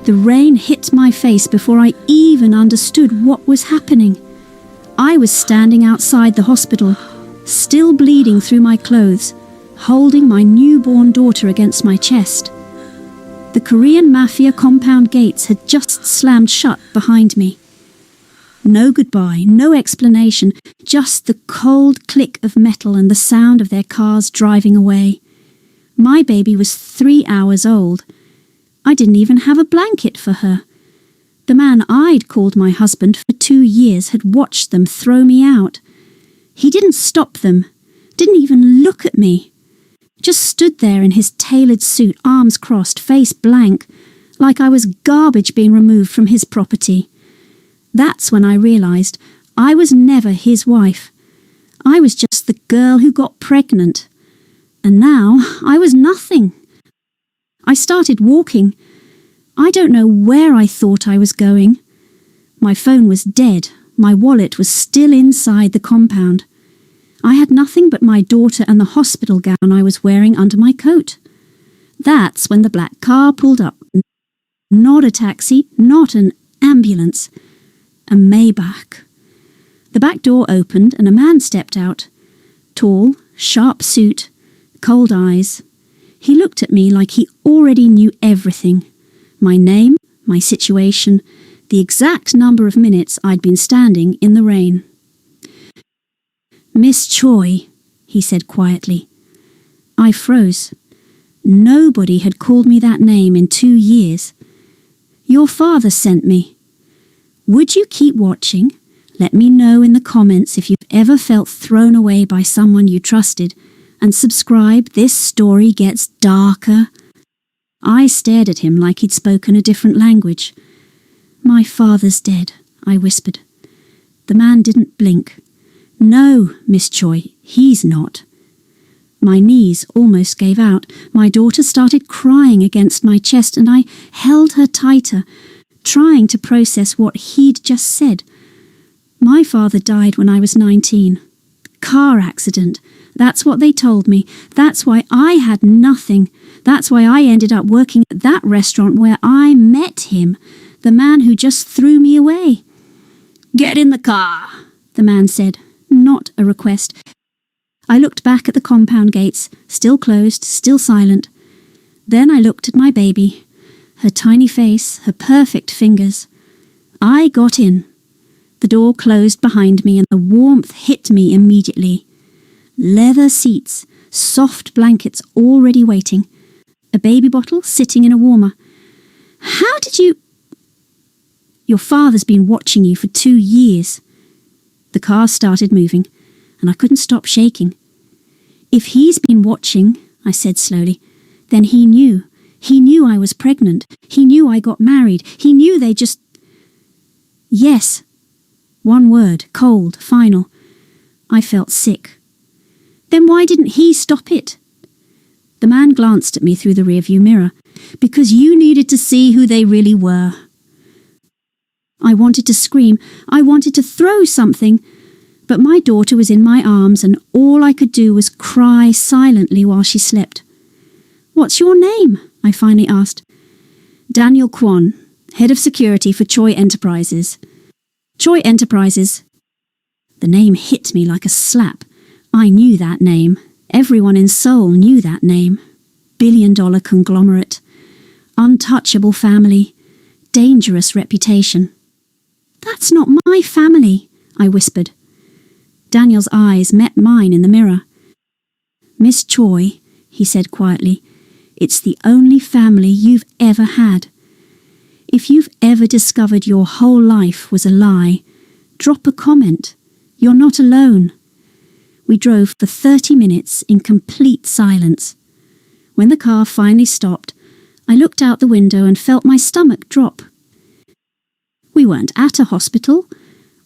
The rain hit my face before I even understood what was happening. I was standing outside the hospital, still bleeding through my clothes, holding my newborn daughter against my chest. The Korean Mafia compound gates had just slammed shut behind me. No goodbye, no explanation, just the cold click of metal and the sound of their cars driving away. My baby was 3 hours old. I didn't even have a blanket for her. The man I'd called my husband for 2 years had watched them throw me out. He didn't stop them, didn't even look at me. Just stood there in his tailored suit, arms crossed, face blank, like I was garbage being removed from his property. That's when I realised I was never his wife. I was just the girl who got pregnant. And now I was nothing. I started walking. I don't know where I thought I was going. My phone was dead. My wallet was still inside the compound. I had nothing but my daughter and the hospital gown I was wearing under my coat. That's when the black car pulled up. Not a taxi, not an ambulance. A Maybach. The back door opened and a man stepped out. Tall, sharp suit, cold eyes. He looked at me like he already knew everything. My name, my situation, the exact number of minutes I'd been standing in the rain. "Miss Choi," he said quietly. I froze. Nobody had called me that name in 2 years. "Your father sent me. Would you keep watching? Let me know in the comments if you've ever felt thrown away by someone you trusted, and subscribe. This story gets darker." I stared at him like he'd spoken a different language. "My father's dead," I whispered. The man didn't blink. "No, Miss Choi, he's not." My knees almost gave out. My daughter started crying against my chest and I held her tighter, trying to process what he'd just said. My father died when I was 19. Car accident. That's what they told me. That's why I had nothing. That's why I ended up working at that restaurant where I met him, the man who just threw me away. "Get in the car," the man said, not a request. I looked back at the compound gates, still closed, still silent. Then I looked at my baby, her tiny face, her perfect fingers. I got in. The door closed behind me and the warmth hit me immediately. Leather seats, soft blankets already waiting, a baby bottle sitting in a warmer. "How did you—" "Your father's been watching you for 2 years. The car started moving, and I couldn't stop shaking. "If he's been watching," I said slowly, "then he knew. He knew I was pregnant. He knew I got married. He knew they just—" "Yes." One word, cold, final. I felt sick. "Then why didn't he stop it?" The man glanced at me through the rearview mirror. "Because you needed to see who they really were." I wanted to scream. I wanted to throw something. But my daughter was in my arms and all I could do was cry silently while she slept. "What's your name?" I finally asked. "Daniel Kwon, head of security for Choi Enterprises." "Choi Enterprises." The name hit me like a slap. I knew that name. Everyone in Seoul knew that name. Billion-dollar conglomerate. Untouchable family. Dangerous reputation. "That's not my family," I whispered. Daniel's eyes met mine in the mirror. "Miss Choi," he said quietly, "it's the only family you've ever had. If you've ever discovered your whole life was a lie, drop a comment. You're not alone." We drove for 30 minutes in complete silence. When the car finally stopped, I looked out the window and felt my stomach drop. We weren't at a hospital.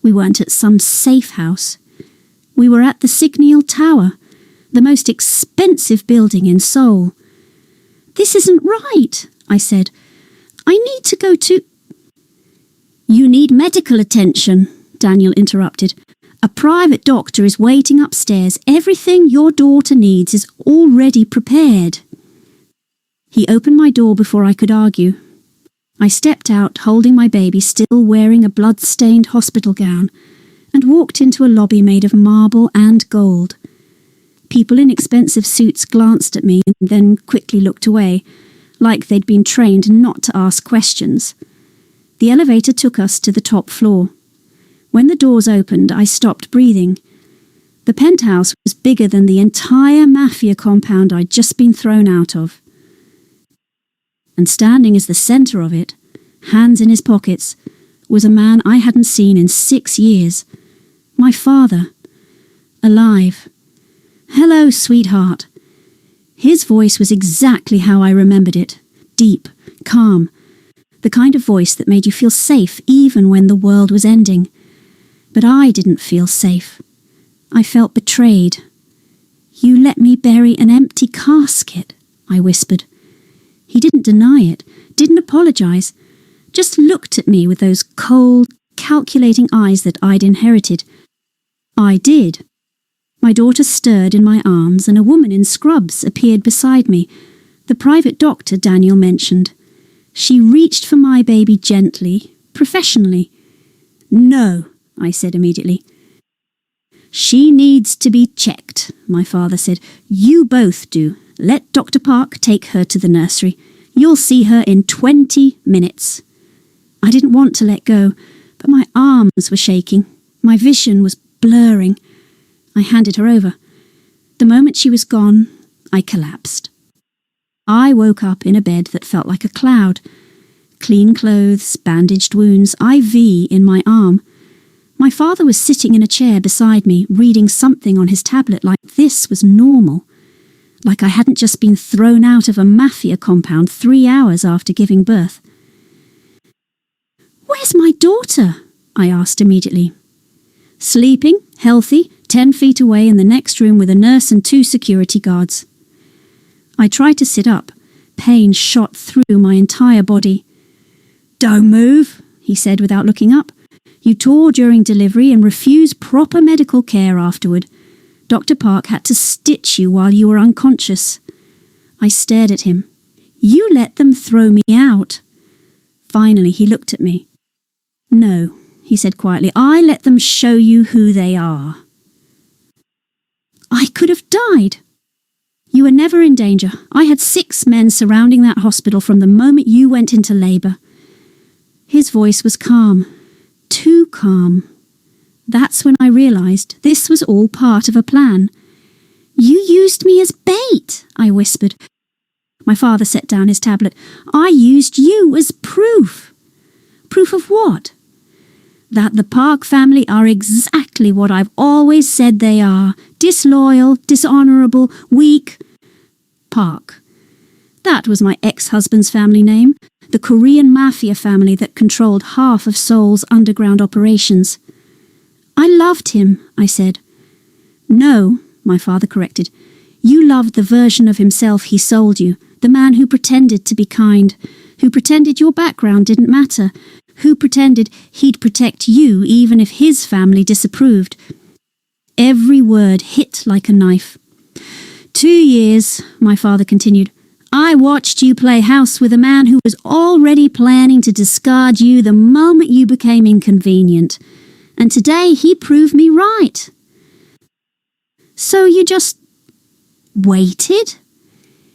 We weren't at some safe house. We were at the Signal Tower, the most expensive building in Seoul. "This isn't right," I said. "I need to go to—" "You need medical attention," Daniel interrupted. "A private doctor is waiting upstairs. Everything your daughter needs is already prepared." He opened my door before I could argue. I stepped out, holding my baby, still wearing a blood-stained hospital gown, and walked into a lobby made of marble and gold. People in expensive suits glanced at me and then quickly looked away, like they'd been trained not to ask questions. The elevator took us to the top floor. When the doors opened, I stopped breathing. The penthouse was bigger than the entire Mafia compound I'd just been thrown out of. And standing as the centre of it, hands in his pockets, was a man I hadn't seen in 6 years. My father. Alive. "Hello, sweetheart." His voice was exactly how I remembered it. Deep, calm. The kind of voice that made you feel safe even when the world was ending. But I didn't feel safe. I felt betrayed. "You let me bury an empty casket," I whispered. He didn't deny it, didn't apologise, just looked at me with those cold, calculating eyes that I'd inherited. I did. My daughter stirred in my arms and a woman in scrubs appeared beside me, the private doctor Daniel mentioned. She reached for my baby gently, professionally. "No," I said immediately. "She needs to be checked," my father said. "You both do. Let Dr. Park take her to the nursery. You'll see her in 20 minutes. I didn't want to let go, but my arms were shaking. My vision was blurring. I handed her over. The moment she was gone, I collapsed. I woke up in a bed that felt like a cloud. Clean clothes, bandaged wounds, IV in my arm. My father was sitting in a chair beside me, reading something on his tablet like this was normal. Like I hadn't just been thrown out of a Mafia compound 3 hours after giving birth. "Where's my daughter?" I asked immediately. "Sleeping, healthy, 10 feet away in the next room with a nurse and 2 security guards." I tried to sit up. Pain shot through my entire body. "Don't move," he said without looking up. "You tore during delivery and refused proper medical care afterward. Dr. Park had to stitch you while you were unconscious." I stared at him. "You let them throw me out." Finally, he looked at me. "No," he said quietly, "I let them show you who they are." I could have died. "You were never in danger. I had 6 men surrounding that hospital from the moment you went into labour." His voice was calm. Too calm. That's when I realised this was all part of a plan. "You used me as bait," I whispered. My father set down his tablet. "I used you as proof." "Proof of what?" "That the Park family are exactly what I've always said they are. Disloyal, dishonourable, weak. Park. That was my ex-husband's family name, the Korean Mafia family that controlled half of Seoul's underground operations. "I loved him," I said. "No," my father corrected. "You loved the version of himself he sold you, the man who pretended to be kind, who pretended your background didn't matter, who pretended he'd protect you even if his family disapproved." Every word hit like a knife. 2 years, my father continued. "I watched you play house with a man who was already planning to discard you the moment you became inconvenient. And today he proved me right." "So you just waited?"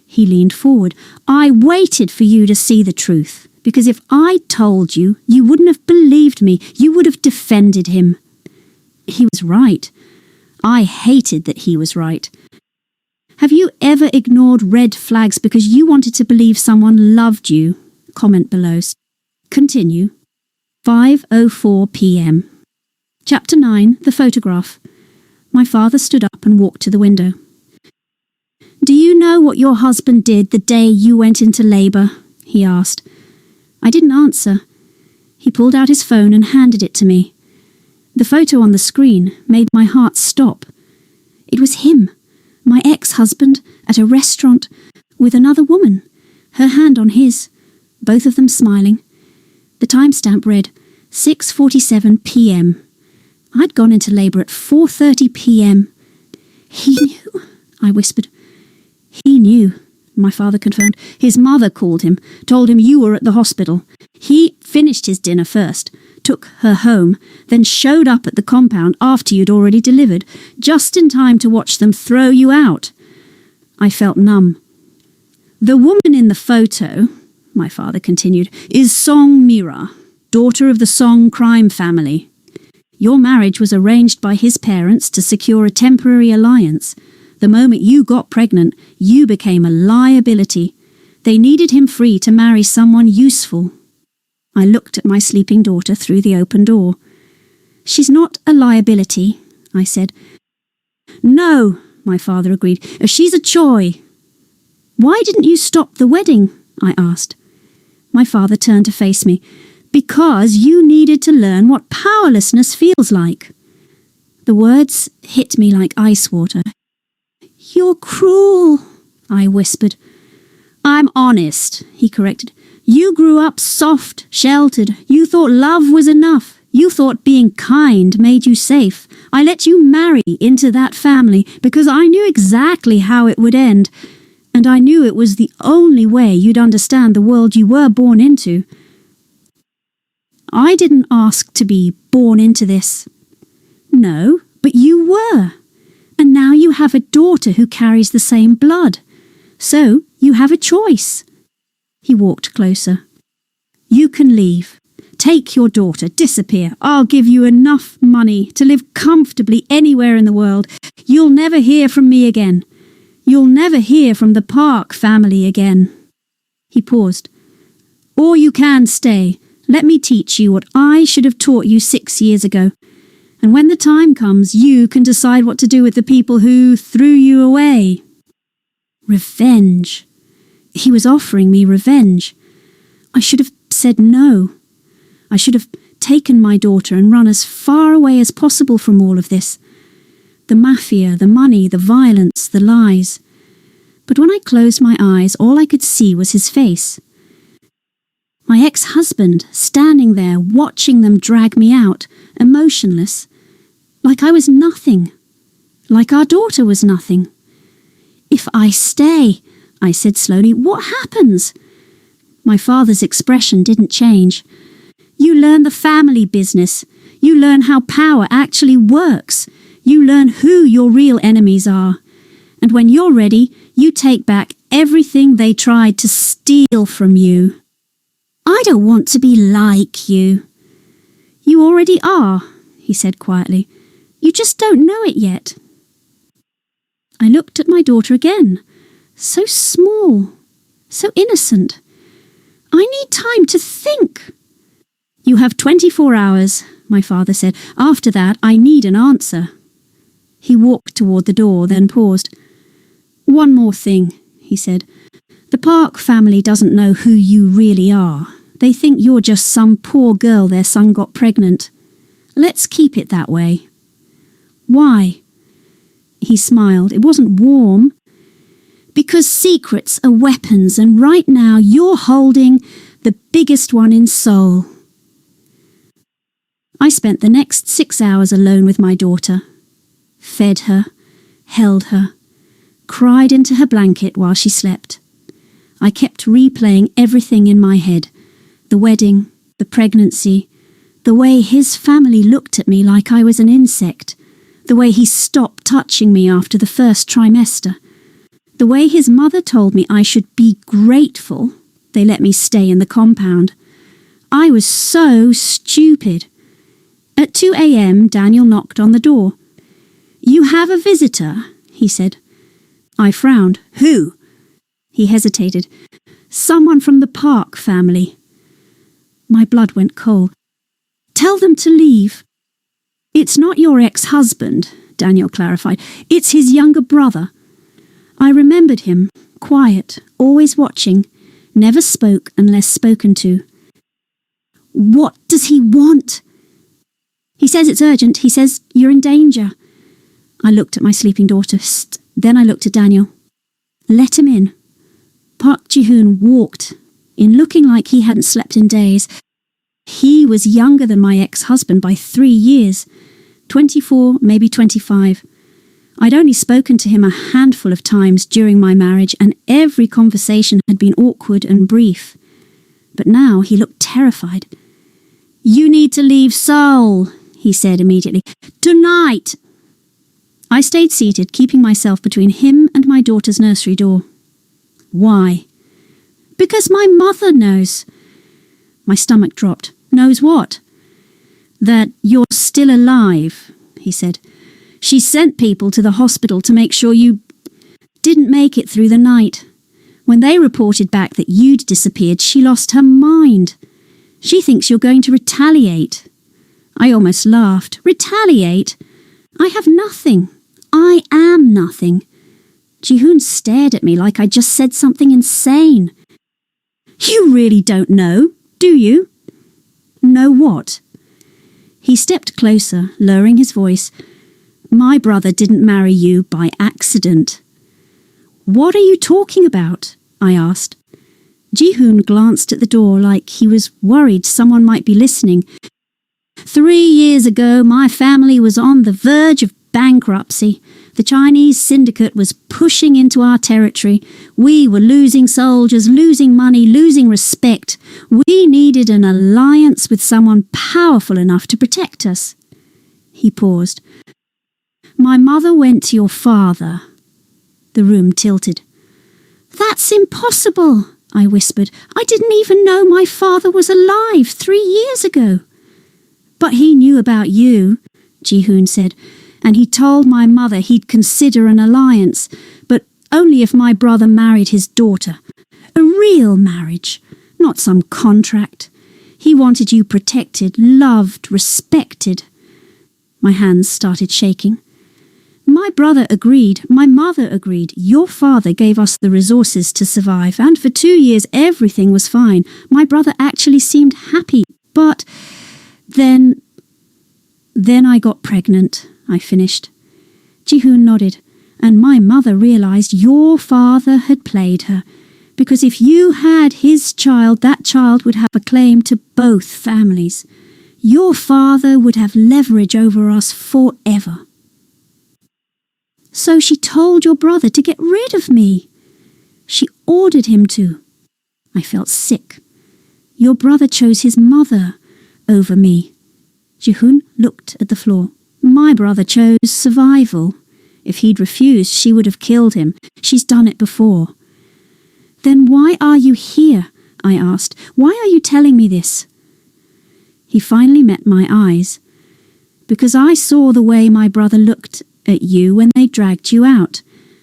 He leaned forward. "I waited for you to see the truth, because if I told you, you wouldn't have believed me. You would have defended him." He was right. I hated that he was right. Have you ever ignored red flags because you wanted to believe someone loved you? Comment below. Continue. 5:04 p.m. Chapter 9, The Photograph. My father stood up and walked to the window. "Do you know what your husband did the day you went into labour?" he asked. I didn't answer. He pulled out his phone and handed it to me. The photo on the screen made my heart stop. It was him, my ex-husband, at a restaurant with another woman, her hand on his, both of them smiling. The timestamp read 6:47 p.m. I'd gone into labour at 4:30 p.m. "He knew," I whispered. "He knew. my father confirmed. His mother called him, told him you were at the hospital. He finished his dinner first, took her home, then showed up at the compound after you'd already delivered, just in time to watch them throw you out. I felt numb. The woman in the photo, my father continued, is Song Mira, daughter of the Song crime family. Your marriage was arranged by his parents to secure a temporary alliance. The moment you got pregnant, you became a liability. They needed him free to marry someone useful. I looked at my sleeping daughter through the open door. She's not a liability, I said. No, my father agreed. She's a joy. Why didn't you stop the wedding? I asked. My father turned to face me. Because you needed to learn what powerlessness feels like. The words hit me like ice water. You're cruel, I whispered. I'm honest, he corrected. You grew up soft, sheltered. You thought love was enough. You thought being kind made you safe. I let you marry into that family because I knew exactly how it would end. And I knew it was the only way you'd understand the world you were born into. I didn't ask to be born into this. No, but you were. And now you have a daughter who carries the same blood. So you have a choice. He walked closer. You can leave. Take your daughter, disappear. I'll give you enough money to live comfortably anywhere in the world. You'll never hear from me again. You'll never hear from the Park family again. He paused. Or you can stay. Let me teach you what I should have taught you 6 years ago. And when the time comes, you can decide what to do with the people who threw you away. Revenge. He was offering me revenge. I should have said no. I should have taken my daughter and run as far away as possible from all of this. The mafia, the money, the violence, the lies. But when I closed my eyes, all I could see was his face. My ex-husband, standing there, watching them drag me out, emotionless, like I was nothing, like our daughter was nothing. If I stay, I said slowly, what happens? My father's expression didn't change. You learn the family business. You learn how power actually works. You learn who your real enemies are. And when you're ready, you take back everything they tried to steal from you. I don't want to be like you. You already are, he said quietly. You just don't know it yet. I looked at my daughter again. So small, so innocent. I need time to think. You have 24 hours, my father said. After that, I need an answer. He walked toward the door, then paused. One more thing, he said. The Park family doesn't know who you really are. They think you're just some poor girl their son got pregnant. Let's keep it that way. Why? He smiled. It wasn't warm. Because secrets are weapons, and right now you're holding the biggest one in Seoul. I spent the next 6 hours alone with my daughter. Fed her, held her, cried into her blanket while she slept. I kept replaying everything in my head. The wedding, the pregnancy, the way his family looked at me like I was an insect, the way he stopped touching me after the first trimester, the way his mother told me I should be grateful they let me stay in the compound. I was so stupid. At 2 a.m, Daniel knocked on the door. You have a visitor, he said. I frowned. Who? He hesitated. Someone from the Park family. My blood went cold. Tell them to leave. It's not your ex-husband, Daniel clarified. It's his younger brother. I remembered him, quiet, always watching, never spoke unless spoken to. What does he want? He says it's urgent. He says you're in danger. I looked at my sleeping daughter. Then I looked at Daniel. Let him in. Park Ji-hoon walked, in looking like he hadn't slept in days. He was younger than my ex-husband by 3 years. 24, maybe 25. I'd only spoken to him a handful of times during my marriage, and every conversation had been awkward and brief. But now he looked terrified. "You need to leave Seoul," he said immediately. "Tonight!" I stayed seated, keeping myself between him and my daughter's nursery door. "Why?" "Because my mother knows." My stomach dropped. "Knows what?" "That you're still alive," he said. "She sent people to the hospital to make sure you didn't make it through the night. When they reported back that you'd disappeared, she lost her mind. She thinks you're going to retaliate." I almost laughed. "Retaliate? I have nothing. I am nothing." Ji-hoon stared at me like I'd just said something insane. "You really don't know, do you?" "Know what?" He stepped closer, lowering his voice. "My brother didn't marry you by accident." "What are you talking about?" I asked. Ji-hoon glanced at the door like he was worried someone might be listening. 3 years ago, my family was on the verge of bankruptcy. The Chinese syndicate was pushing into our territory. We were losing soldiers, losing money, losing respect. We needed an alliance with someone powerful enough to protect us." He paused. "My mother went to your father." The room tilted. "That's impossible," I whispered. "I didn't even know my father was alive 3 years ago." "But he knew about you," Ji-hoon said, "and he told my mother he'd consider an alliance, but only if my brother married his daughter. A real marriage, not some contract. He wanted you protected, loved, respected." My hands started shaking. "My brother agreed, my mother agreed. Your father gave us the resources to survive, and for 2 years everything was fine. My brother actually seemed happy, but then I got pregnant," I finished. Ji-hoon nodded, "and my mother realized your father had played her, because if you had his child, that child would have a claim to both families. Your father would have leverage over us forever." "So she told your brother to get rid of me?" "She ordered him to." I felt sick. "Your brother chose his mother over me." Ji-hoon looked at the floor. "My brother chose survival. If he'd refused, she would have killed him. She's done it before." "Then why are you here?" I asked. "Why are you telling me this?" He finally met my eyes. "Because I saw the way my brother looked at you when they dragged you out.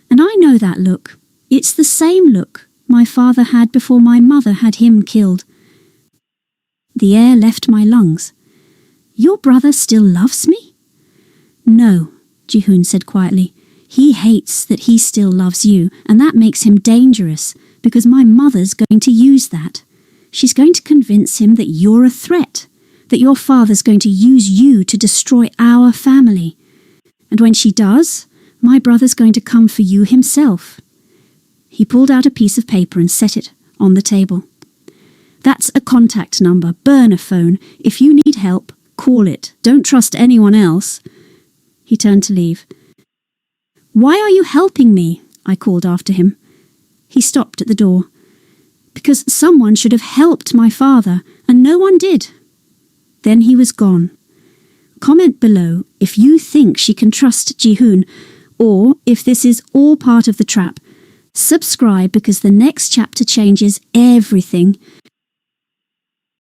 And I know that look. It's the same look my father had before my mother had him killed." The air left my lungs. "Your brother still loves me?" "No," Ji-hoon said quietly. "He hates that he still loves you, and that makes him dangerous, because my mother's going to use that. She's going to convince him that you're a threat, that your father's going to use you to destroy our family. And when she does, my brother's going to come for you himself." He pulled out a piece of paper and set it on the table. "That's a contact number, burner phone. If you need help, call it. Don't trust anyone else." He turned to leave. "Why are you helping me?" I called after him. He stopped at the door. "Because someone should have helped my father, and no one did." Then he was gone. Comment below if you think she can trust Ji-hoon, or if this is all part of the trap. Subscribe because the next chapter changes everything.